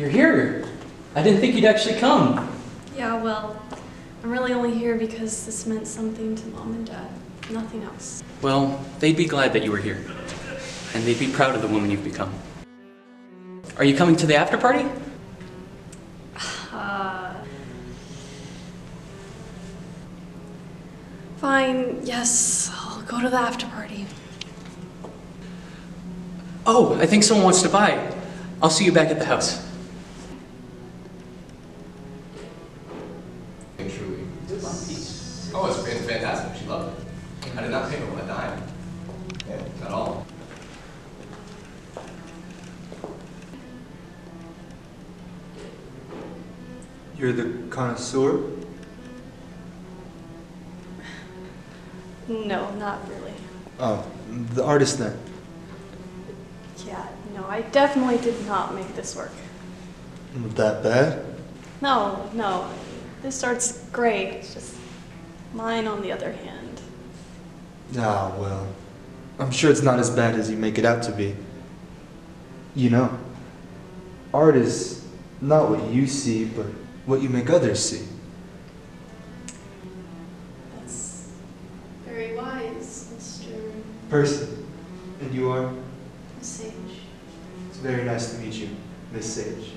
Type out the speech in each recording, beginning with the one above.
You're here. I didn't think you'd actually come. Yeah, well, I'm really only here because this meant something to Mom and Dad. Nothing else. Well, they'd be glad that you were here. And they'd be proud of the woman you've become. Are you coming to the after party? Fine, yes, I'll go to the after party. Oh, I think someone wants to buy. I'll see you back at the house. And truly. Oh, it's been fantastic. She loved it. I did not pay her a dime. Yeah, at all. You're the connoisseur? No, not really. Oh, the artist then. Yeah, no, I definitely did not make this work. That bad? No, this art's great. It's just mine on the other hand. Ah, well, I'm sure it's not as bad as you make it out to be. You know, art is not what you see, but what you make others see. That's very wise, Mr. Person. And you are? Sage. It's very nice to meet you, Miss Sage.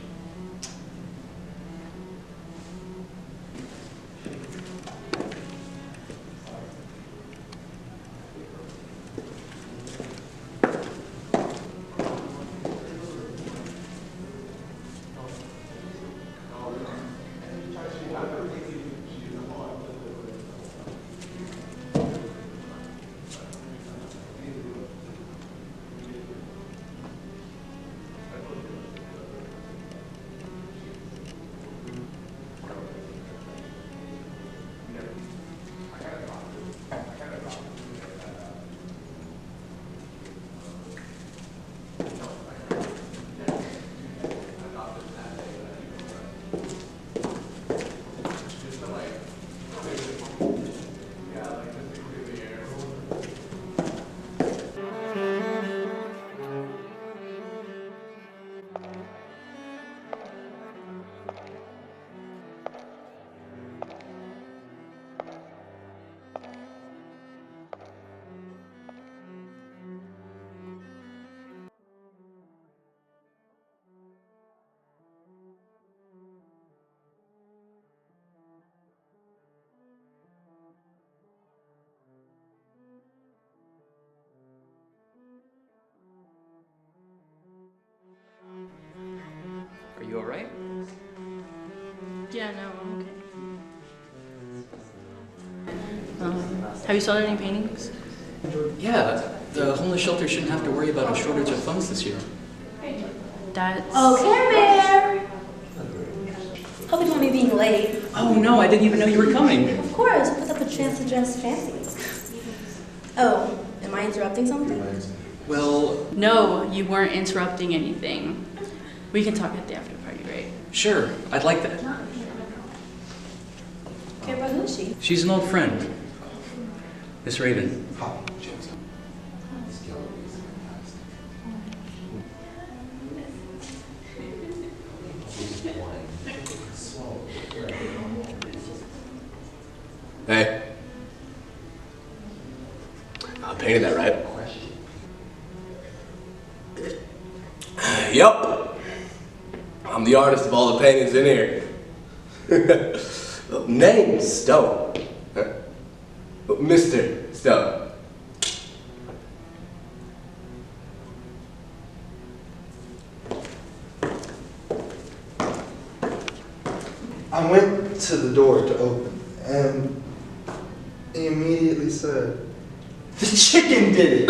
Are you alright? Yeah, no, I'm okay. Have you started any paintings? Yeah, the homeless shelter shouldn't have to worry about a shortage of funds this year. That's... Okay, Bear. Hope you don't mind me being late. Oh no, I didn't even know you were coming. Of course, what's up a chance to dress fancy? Oh, am I interrupting something? Well, No, you weren't interrupting anything. We can talk at the after party, right? sure, I'd like that. Okay, but who is she? She's an old friend. Miss Raven. Hey. I painted that, right? Yup. I'm the artist of all the paintings in here. Name Stone. Mr. Stone. I went to the door to open, and he immediately said, "The chicken did it!"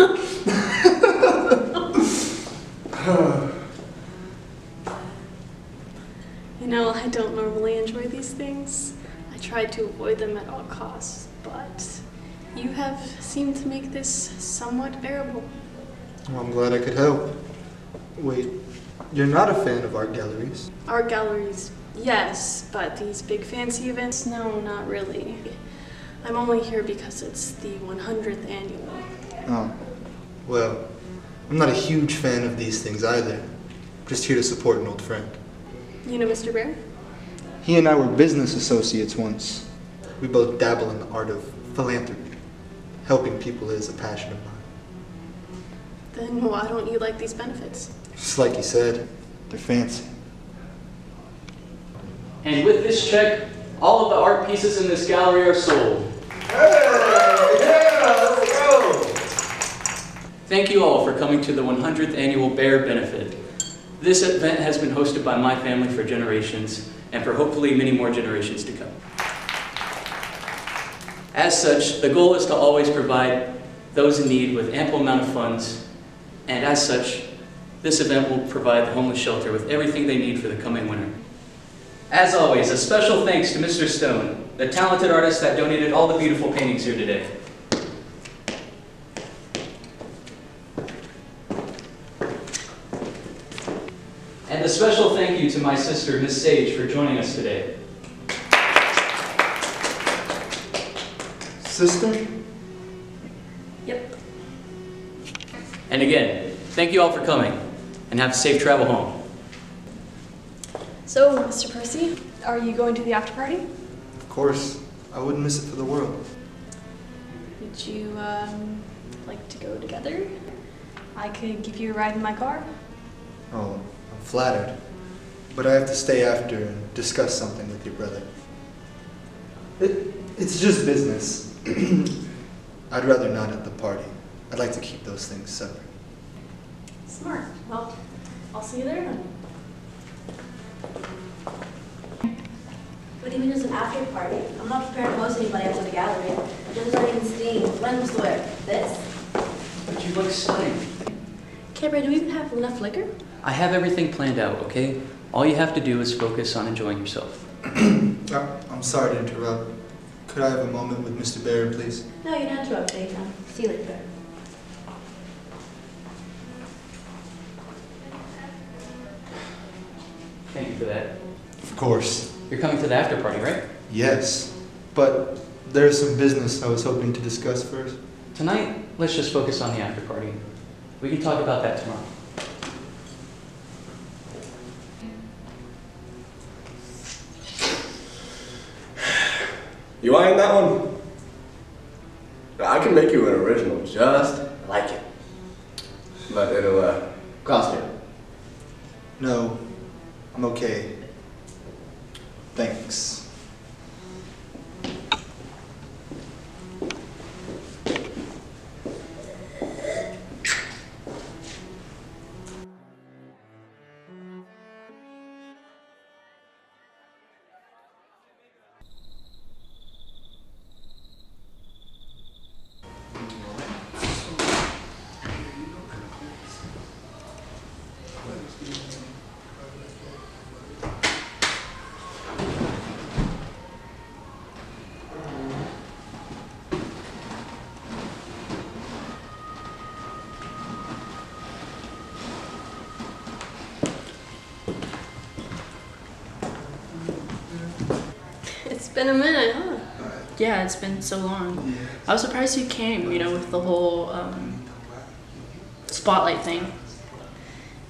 You know, I don't normally enjoy these things. I try to avoid them at all costs, but you have seemed to make this somewhat bearable. Well, I'm glad I could help. Wait, you're not a fan of art galleries? Art galleries, yes, but these big fancy events, no, not really. I'm only here because it's the 100th annual. Oh, well, I'm not a huge fan of these things either. Just here to support an old friend. You know Mr. Bear? He and I were business associates once. We both dabble in the art of philanthropy. Helping people is a passion of mine. Then why don't you like these benefits? Just like you said, they're fancy. And with this check, all of the art pieces in this gallery are sold. Thank you all for coming to the 100th Annual Bear Benefit. This event has been hosted by my family for generations, and for hopefully many more generations to come. As such, the goal is to always provide those in need with ample amount of funds, and as such, this event will provide the homeless shelter with everything they need for the coming winter. As always, a special thanks to Mr. Stone, the talented artist that donated all the beautiful paintings here today. And a special thank you to my sister, Miss Sage, for joining us today. Sister? Yep. And again, thank you all for coming, and have a safe travel home. So, Mr. Percy, are you going to the after party? Of course. I wouldn't miss it for the world. Would you, like to go together? I could give you a ride in my car. Oh, I'm flattered. But I have to stay after and discuss something with your brother. It's just business. I'd rather not at the party. I'd like to keep those things separate. Smart. Well, I'll see you there then. What do you mean there's an after party? I'm not prepared to host anybody after the gallery. This is already in steam. What am I supposed to wear? This? But you look stunning. Cameron, do we even have enough liquor? I have everything planned out, okay? All you have to do is focus on enjoying yourself. I'm sorry to interrupt. Could I have a moment with Mr. Barrett, please? No, you don't interrupt, Daytime. See you later. Thank you for that. Of course. You're coming to the after party, right? Yes. But there's some business I was hoping to discuss first. Tonight, let's just focus on the after party. We can talk about that tomorrow. You eyeing that one? I can make you an original just like it. But it'll cost you. No, I'm okay. Thanks. It's been a minute, huh? Yeah, it's been so long. I was surprised you came, with the whole spotlight thing.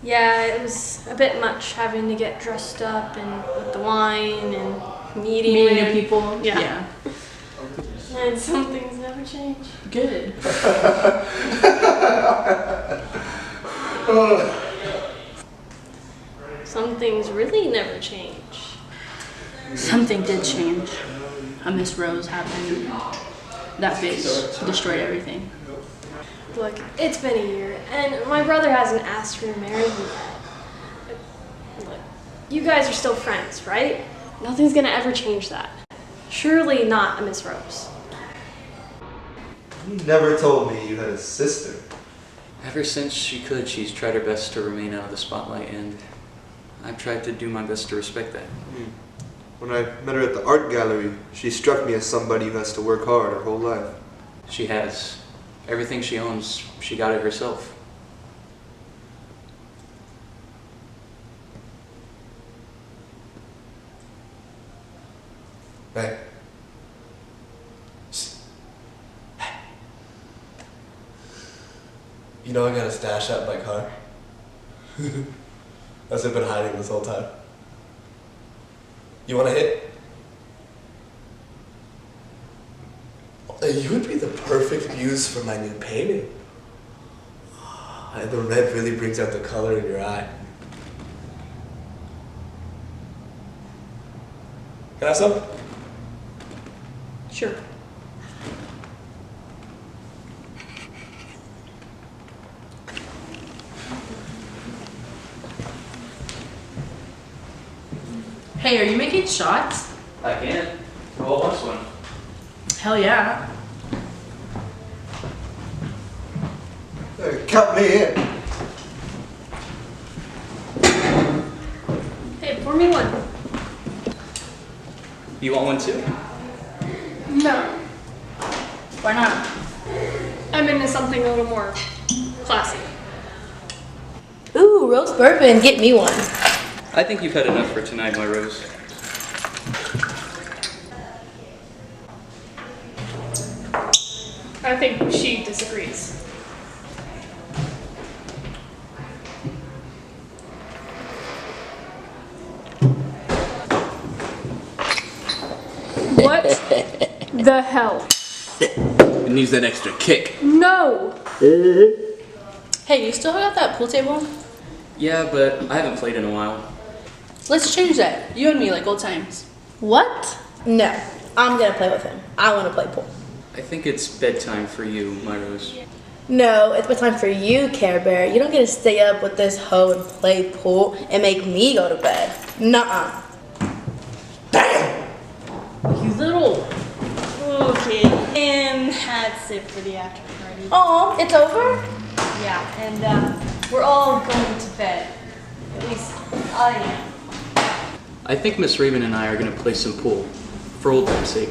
Yeah, it was a bit much having to get dressed up and with the wine and meeting Meeting new random- people. Yeah. And some things never change. Good. Some things really never change. Something did change. A Miss Rose happened. That bitch destroyed everything. Look, it's been a year, and my brother hasn't asked for your marriage yet. Look, you guys are still friends, right? Nothing's gonna ever change that. Surely not a Miss Rose. You never told me you had a sister. Ever since she could, she's tried her best to remain out of the spotlight, and I've tried to do my best to respect that. When I met her at the art gallery, she struck me as somebody who has to work hard her whole life. She has. Everything she owns, she got it herself. Hey. You know I got a stash out in my car? Has it been hiding this whole time? You want to hit? You would be the perfect muse for my new painting. And the red really brings out the color in your eye. Can I have some? Sure. Hey, are you making shots? I can. Who all wants one? Hell yeah. Count me in. Hey, pour me one. You want one too? No. Why not? I'm into something a little more classy. Ooh, roast bourbon, get me one. I think you've had enough for tonight, my Rose. I think she disagrees. What the hell? It needs that extra kick. No! Hey, you still got that pool table? Yeah, but I haven't played in a while. Let's change that. You and me, like old times. What? No, I'm gonna play with him. I wanna play pool. I think it's bedtime for you, my Rose. No, it's my time for you, Care Bear. You don't get to stay up with this hoe and play pool and make me go to bed. Nuh-uh. You little. Okay, and that's it for the after party. Oh, it's over? Yeah, and we're all going to bed. At least I am. I think Miss Raven and I are going to play some pool, for old time's sake.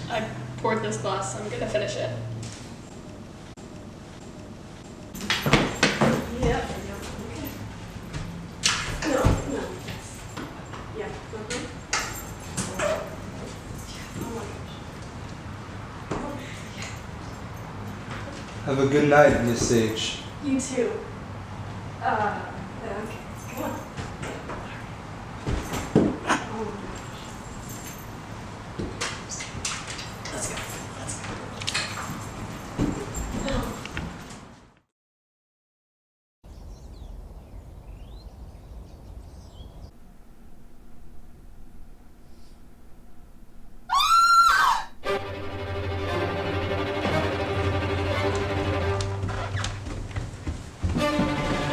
I poured this glass, I'm gonna finish it. Yep. Have a good night, Miss Sage. You too. Okay, come on.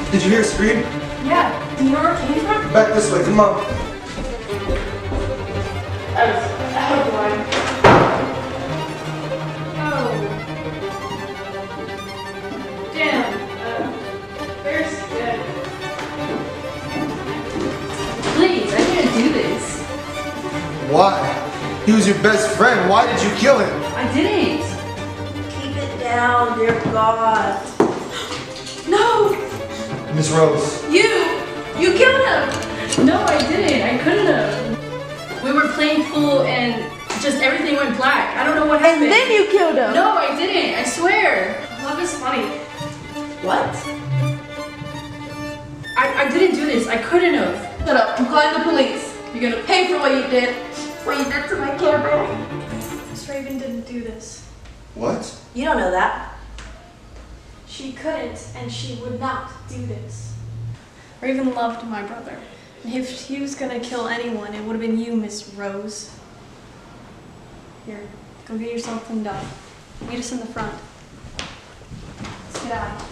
Did you hear a scream? Yeah, do you know where it came from? Back this way, come on. I was out of line. Oh. Damn. Bear's dead. Please, I didn't do this. Why? He was your best friend. Why did you kill him? I didn't. Keep it down, dear God. No! Miss Rose. You killed him! No, I didn't. I couldn't have. We were playing pool and just everything went black. I don't know what happened. And then you killed him. No, I didn't. I swear. Love is funny. What? I didn't do this. I couldn't have. Shut up. I'm calling the police. You're gonna pay for what you did. What you did to my Care Bear. Miss Raven didn't do this. What? You don't know that. She couldn't, and she would not do this. Raven loved my brother. And if he was gonna kill anyone, it would have been you, Miss Rose. Here, go get yourself cleaned up. Meet us in the front. Let's get out.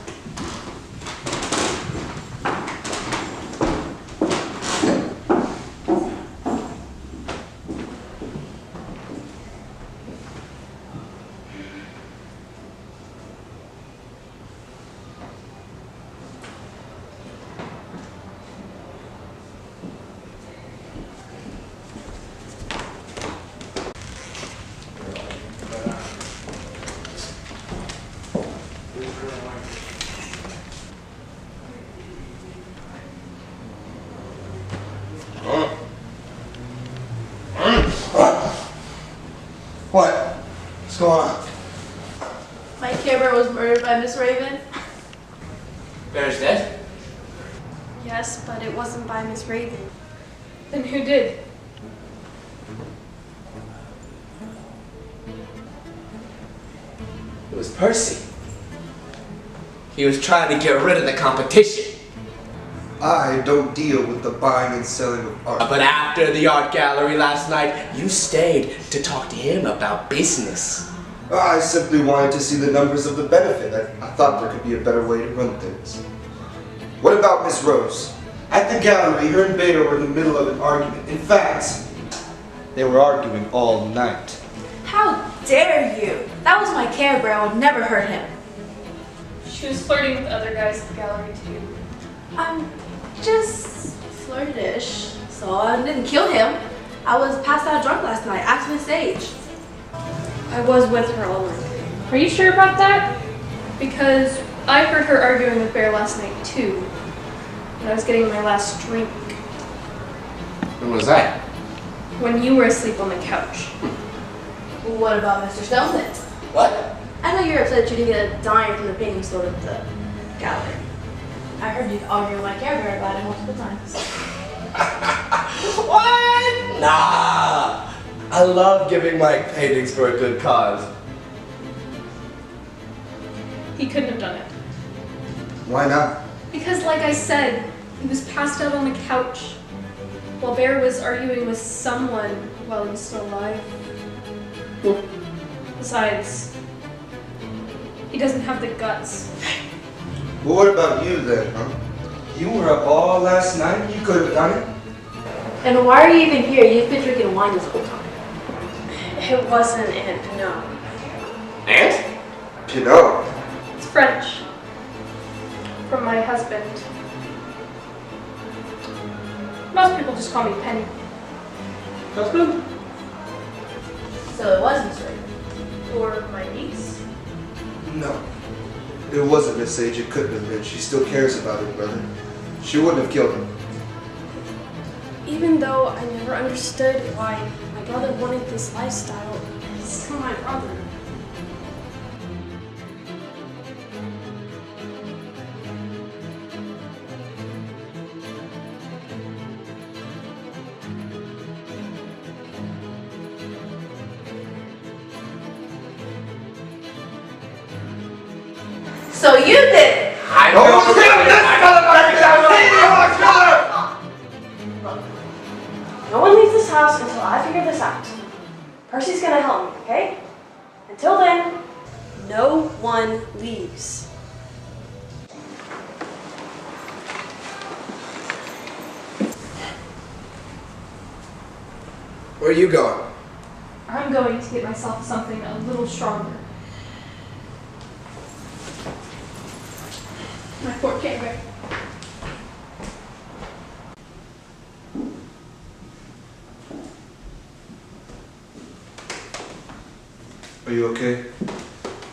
What? What's going on? My Care Bear was murdered by Miss Raven. Bear's dead? Yes, but it wasn't by Miss Raven. Then who did? It was Percy. He was trying to get rid of the competition. I don't deal with the buying and selling of art. But after the art gallery last night, you stayed to talk to him about business. I simply wanted to see the numbers of the benefit. I thought there could be a better way to run things. What about Miss Rose? At the gallery, her and Beta were in the middle of an argument. In fact, they were arguing all night. How dare you? That was my Care Bear. I would never hurt him. She was flirting with other guys at the gallery too. I'm just flirtish, so I didn't kill him. I was passed out drunk last night, acting stage. I was with her all night. Are you sure about that? Because I heard her arguing with Bear last night too. When I was getting my last drink. When was that? When you were asleep on the couch. Well, what about Mr. Stone then? What? I know you're upset that you didn't get a dime from the painting store at the gallery. I heard you arguing with my Care Bear about it multiple times. What? Nah! I love giving Mike paintings for a good cause. He couldn't have done it. Why not? Because like I said, he was passed out on the couch while Bear was arguing with someone while he was still alive. Besides, he doesn't have the guts. Well, what about you then, huh? You were up all last night. You could have done it. And why are you even here? You've been drinking wine this whole time. It wasn't Aunt Pinot. Aunt? Pinot. It's French. From my husband. Most people just call me Penny. Husband? So it was Mr. Or my niece. No. It wasn't Miss Sage. It couldn't have been. She still cares about her brother. She wouldn't have killed him. Even though I never understood why my brother wanted this lifestyle, he's still my brother. So you did it! I don't know. No one leaves this house until I figure this out. Percy's gonna help me, okay? Until then, no one leaves. Where are you going? I'm going to get myself something a little stronger. My poor Care. Are you okay?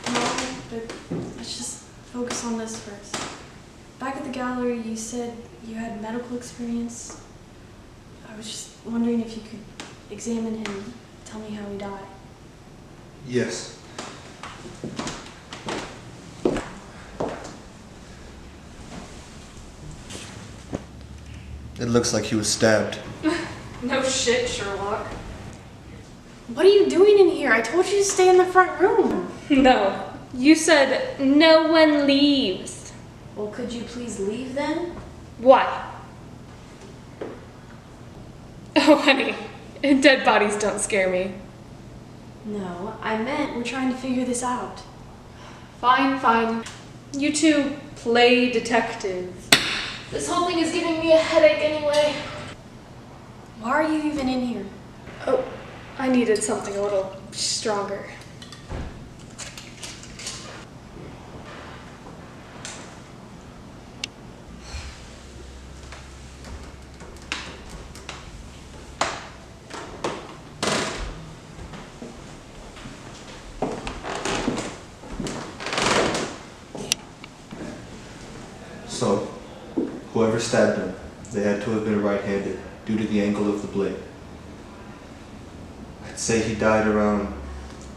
No, but let's just focus on this first. Back at the gallery, you said you had medical experience. I was just wondering if you could examine him, tell me how he died. Yes. It looks like he was stabbed. No shit, Sherlock. What are you doing in here? I told you to stay in the front room. No, you said no one leaves. Well, could you please leave then? Why? Oh, honey, dead bodies don't scare me. No, I meant we're trying to figure this out. Fine, fine. You two play detective. This whole thing is giving me a headache anyway. Why are you even in here? Oh, I needed something a little stronger. So, whoever stabbed him, they had to have been right-handed due to the angle of the blade. I'd say he died around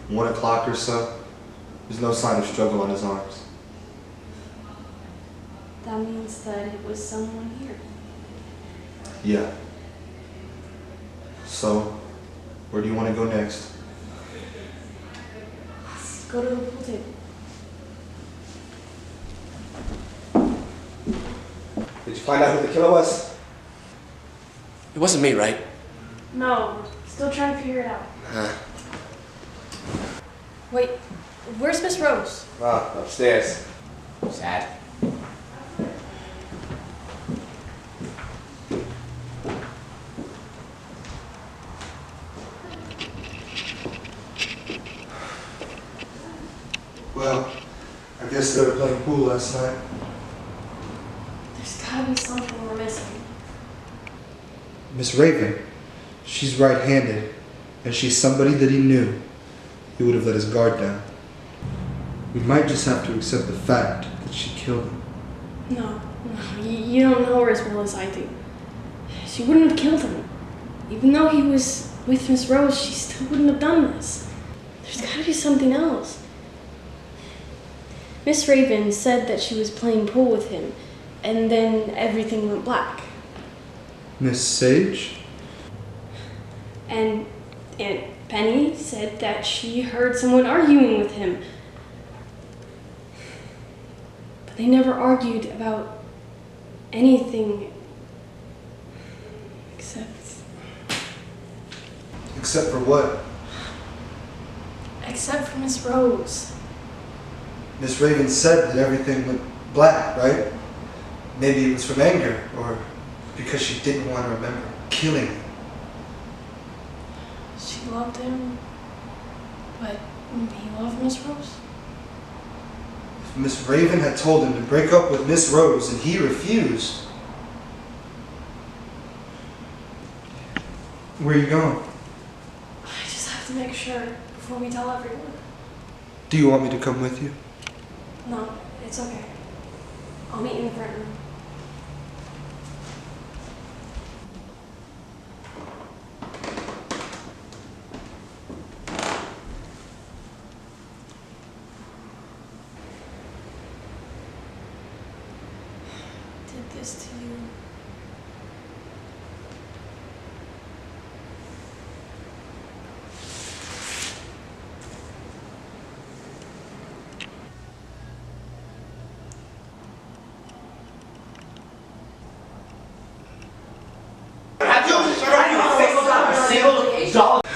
1 o'clock or so. There's no sign of struggle on his arms. That means that it was someone here. Yeah. So, where do you want to go next? Let's go to the pool table. Did you find out who the killer was? It wasn't me, right? No, still trying to figure it out. Huh. Wait, where's Miss Rose? Ah, upstairs. Sad. Well, I guess they were playing pool last night. There's gotta be something we're missing. Miss Raven, she's right-handed, and she's somebody that he knew. He would have let his guard down. We might just have to accept the fact that she killed him. No, you don't know her as well as I do. She wouldn't have killed him. Even though he was with Miss Rose, she still wouldn't have done this. There's gotta be something else. Miss Raven said that she was playing pool with him, and then everything went black. Miss Sage? And Aunt Penny said that she heard someone arguing with him. But they never argued about anything except Except for what? for Miss Rose. Miss Raven said that everything went black, right? Maybe it was from anger, or because she didn't want to remember killing him. She loved him, but he loved Miss Rose. If Miss Raven had told him to break up with Miss Rose and he refused, where are you going? I just have to make sure before we tell everyone. Do you want me to come with you? No, it's okay. I'll meet you in the front room. Did this to you.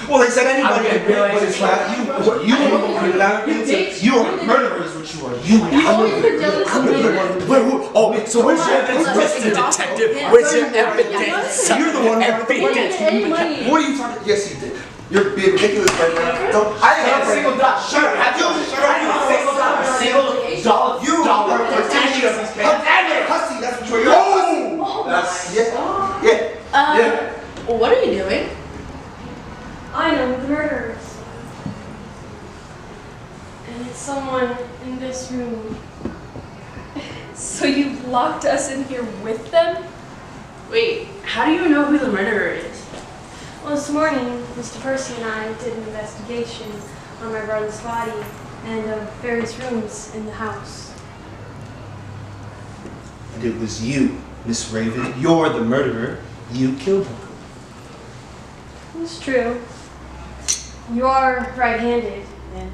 Well, they said anybody could do it, but it's not you. You are a murderer, is what you are. Oh, so where's your evidence, Mr. Detective? Where's your evidence? You're the one who Evidence. What are you talking? Yes, you did. You're being ridiculous right now. Don't. I have a single dollar. Shut up. Have you? Shut up. Single dollar. You are a hussy. That's what you're. Oh! That's yeah. What are you doing? I know who the murderer is. And it's someone in this room. So you've locked us in here with them? Wait, how do you know who the murderer is? Well, this morning, Mr. Percy and I did an investigation on my brother's body and of various rooms in the house. And it was you, Miss Raven. You're the murderer. You killed him. It's true. You are right-handed, and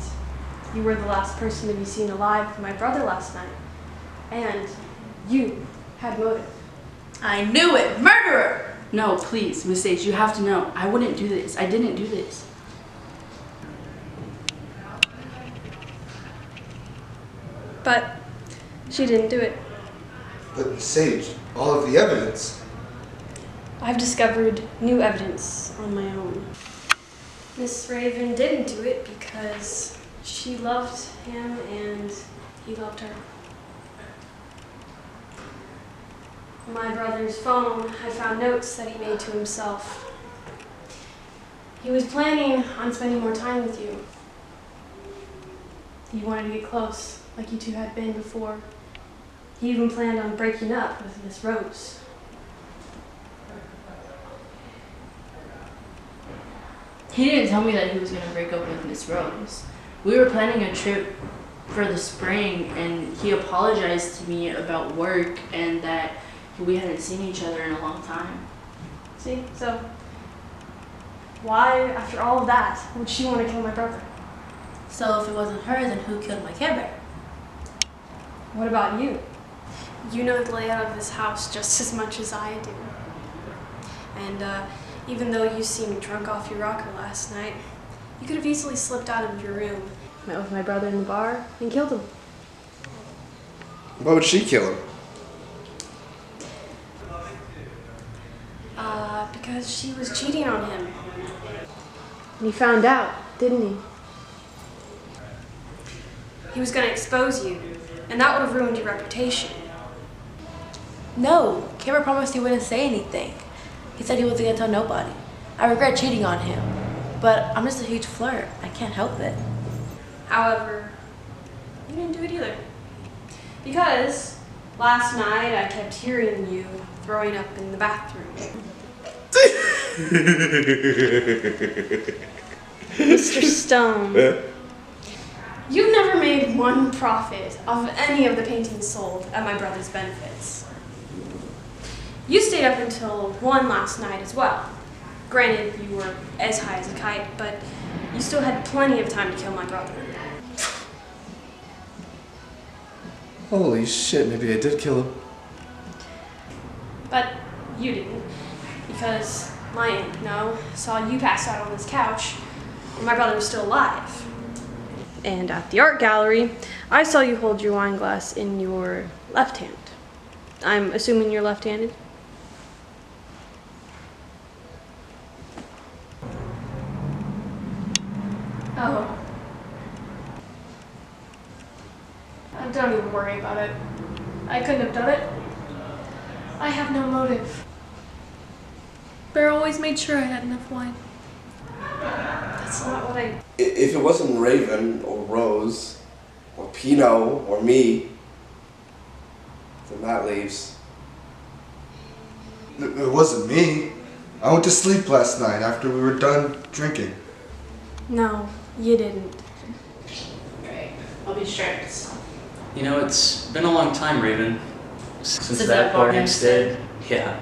you were the last person to be seen alive with my brother last night. And you had motive. I knew it! Murderer! No, please, Miss Sage, you have to know. I wouldn't do this. I didn't do this. But she didn't do it. But Miss Sage, all of the evidence. I've discovered new evidence on my own. Miss Raven didn't do it because she loved him and he loved her. On my brother's phone, I found notes that he made to himself. He was planning on spending more time with you. He wanted to get close, like you two had been before. He even planned on breaking up with Miss Rose. He didn't tell me that he was going to break up with Miss Rose. We were planning a trip for the spring, and he apologized to me about work and that we hadn't seen each other in a long time. See, so Why, after all of that, would she want to kill my brother? So if it wasn't her, then who killed my Care Bear? What about you? You know the layout of this house just as much as I do. And even though you seemed drunk off your rocker last night, you could have easily slipped out of your room, met with my brother in the bar, and killed him. Why would she kill him? Because she was cheating on him. And he found out, didn't he? He was going to expose you, and that would have ruined your reputation. No, Care Bear promised he wouldn't say anything. He said he wasn't gonna tell nobody. I regret cheating on him, but I'm just a huge flirt. I can't help it. However, you didn't do it either. Because last night I kept hearing you throwing up in the bathroom. Mr. Stone, you never made one profit of any of the paintings sold at my brother's benefits. You stayed up until 1 last night as well. Granted, you were as high as a kite, but you still had plenty of time to kill my brother. Holy shit, maybe I did kill him. But you didn't, because my Aunt No saw you pass out on this couch when my brother was still alive. And at the art gallery, I saw you hold your wine glass in your left hand. I'm assuming you're left-handed? Oh. Don't even worry about it. I couldn't have done it. I have no motive. Bear always made sure I had enough wine. That's not what I... If it wasn't Raven or Rose or Pino or me, then that leaves. It wasn't me. I went to sleep last night after we were done drinking. No, you didn't. Right. I'll be strict. You know, it's been a long time, Raven. Since Since that that bar bar instead. Yeah.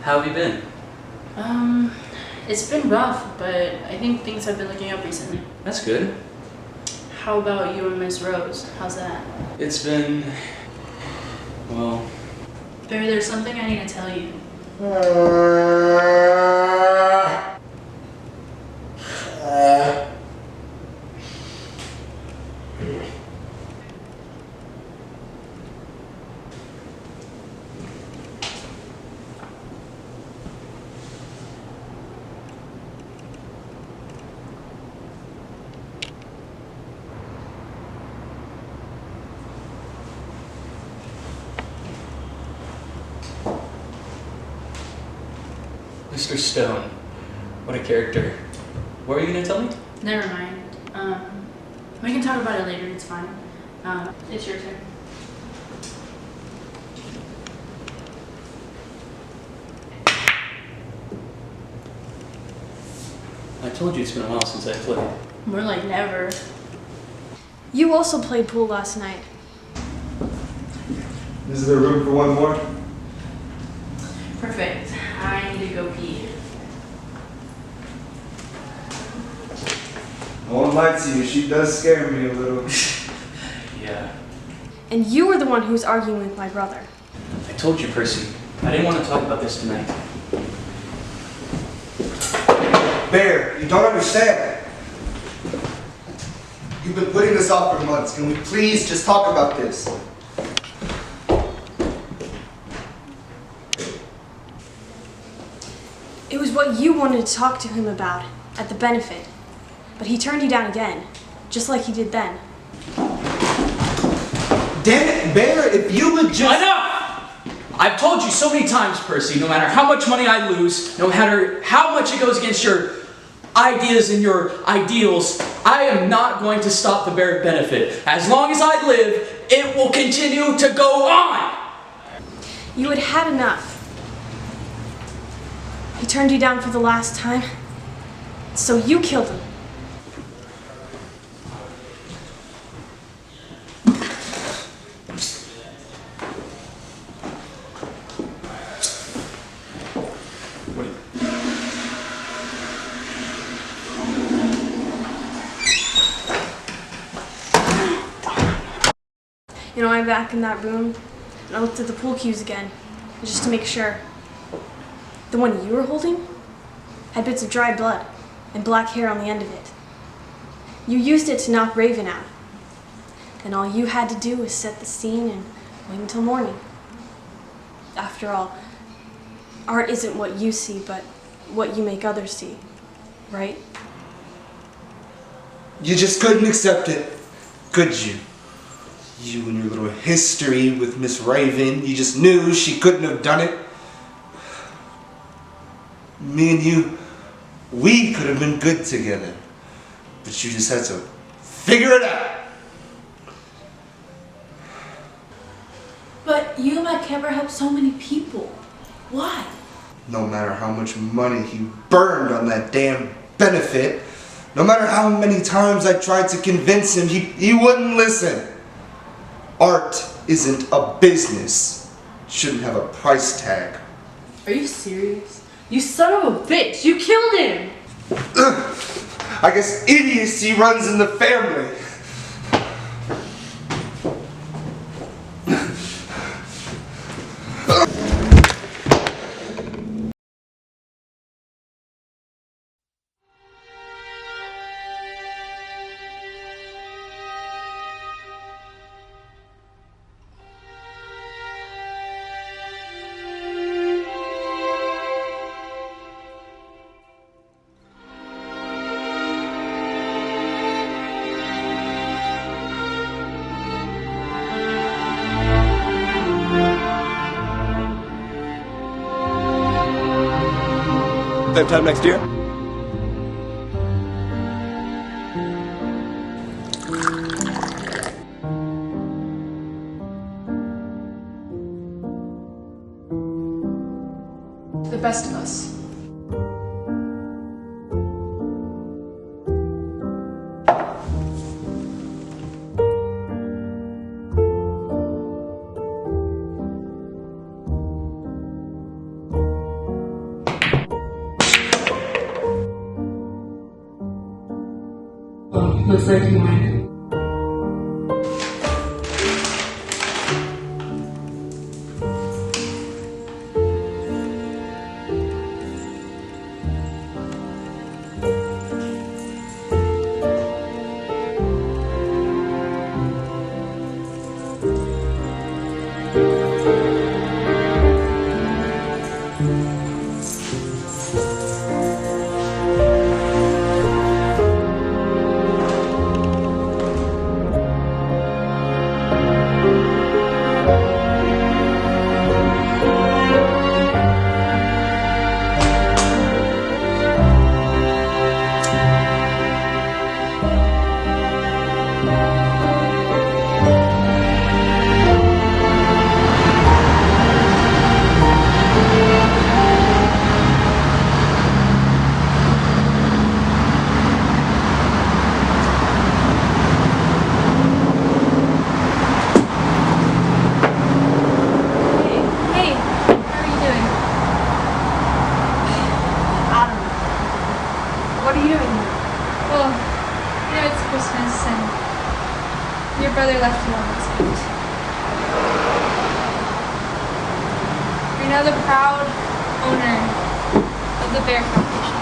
How have you been? It's been rough, but I think things have been looking up recently. That's good. How about you and Miss Rose? How's that? It's been... well... Barry, there's something I need to tell you. Mr. Stone. What a character. What were you gonna tell me? Never mind. We can talk about it later. It's fine. It's your turn. I told you it's been a while since I played. More like never. You also played pool last night. Is there room for one more? Perfect. I need to go pee. I won't lie to you, she does scare me a little. Yeah. And you were the one who was arguing with my brother. I told you, Percy. I didn't want to talk about this tonight. Bear, you don't understand. You've been putting this off for months. Can we please just talk about this? It was what you wanted to talk to him about at the benefit. But he turned you down again, just like he did then. Damn it, Bear, if you would just... Enough! I've told you so many times, Percy, no matter how much money I lose, no matter how much it goes against your ideas and your ideals, I am not going to stop the Bear benefit. As long as I live, it will continue to go on! You had had enough. He turned you down for the last time, so you killed him. You know, I went back in that room and I looked at the pool cues again, just to make sure. The one you were holding had bits of dry blood and black hair on the end of it. You used it to knock Raven out. And all you had to do was set the scene and wait until morning. After all, art isn't what you see, but what you make others see, right? You just couldn't accept it, could you? You and your little history with Miss Raven, you just knew she couldn't have done it. Me and you, we could have been good together. But you just had to figure it out. But you and my camera helped so many people. Why? No matter how much money he burned on that damn benefit, no matter how many times I tried to convince him, he wouldn't listen. Art isn't a business. Shouldn't have a price tag. Are you serious? You son of a bitch! You killed him! I guess idiocy runs in the family. Same time next year? The best of us. Looks like you won. Your brother left you on this boat. You're now the proud owner of the Bear Foundation.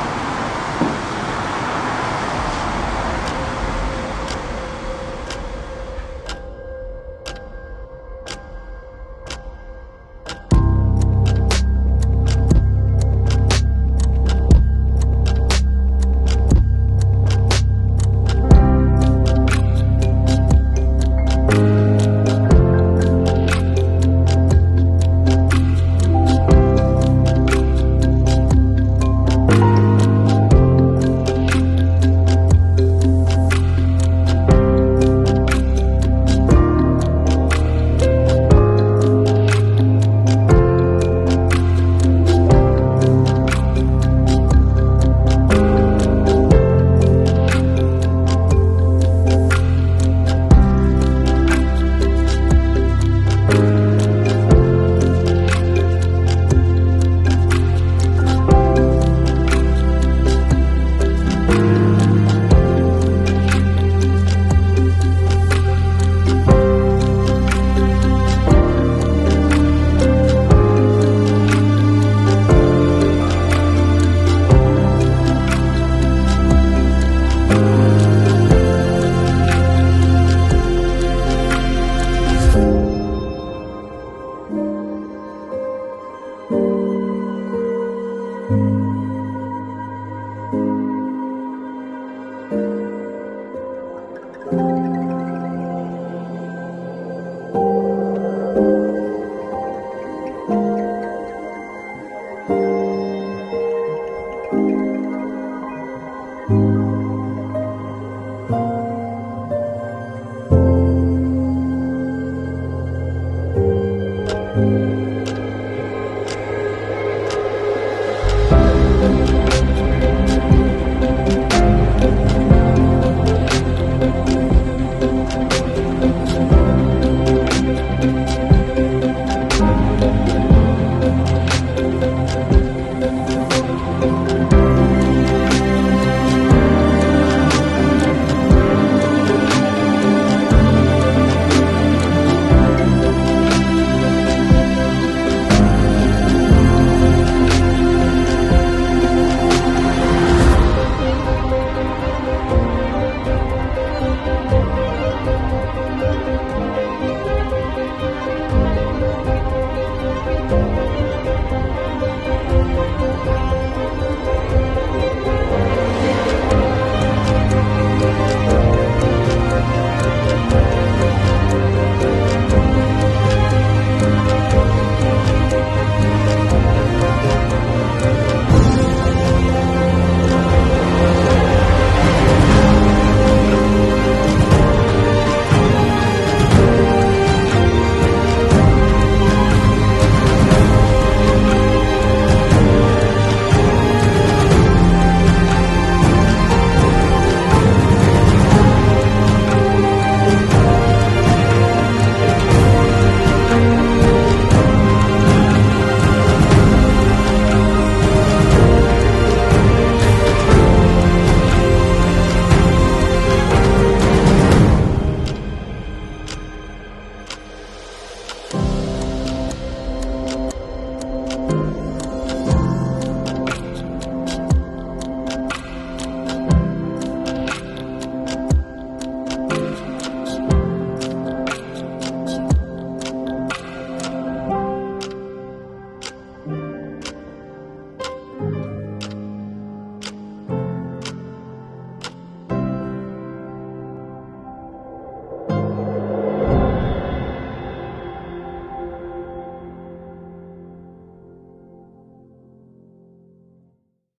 you.